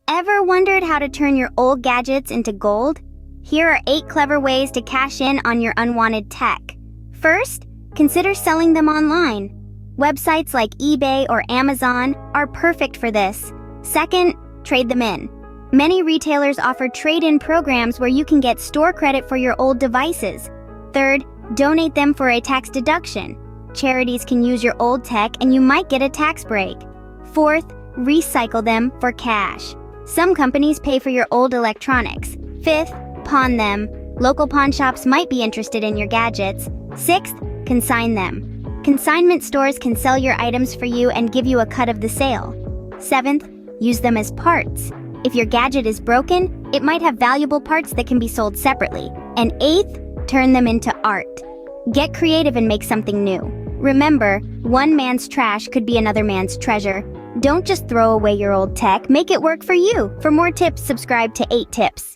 Ever wondered how to turn your old gadgets into gold? Here are 8 clever ways to cash in on your unwanted tech. First, consider selling them online. Websites like eBay or Amazon are perfect for this. Second, trade them in. Many retailers offer trade-in programs where you can get store credit for your old devices. Third, donate them for a tax deduction. Charities can use your old tech and you might get a tax break. Fourth, recycle them for cash. Some companies pay for your old electronics. Fifth, pawn them. Local pawn shops might be interested in your gadgets. Sixth, consign them. Consignment stores can sell your items for you and give you a cut of the sale. Seventh, use them as parts. If your gadget is broken, it might have valuable parts that can be sold separately. And eighth, turn them into art. Get creative and make something new. Remember, one man's trash could be another man's treasure. Don't just throw away your old tech, make it work for you. For more tips, subscribe to 8 Tips.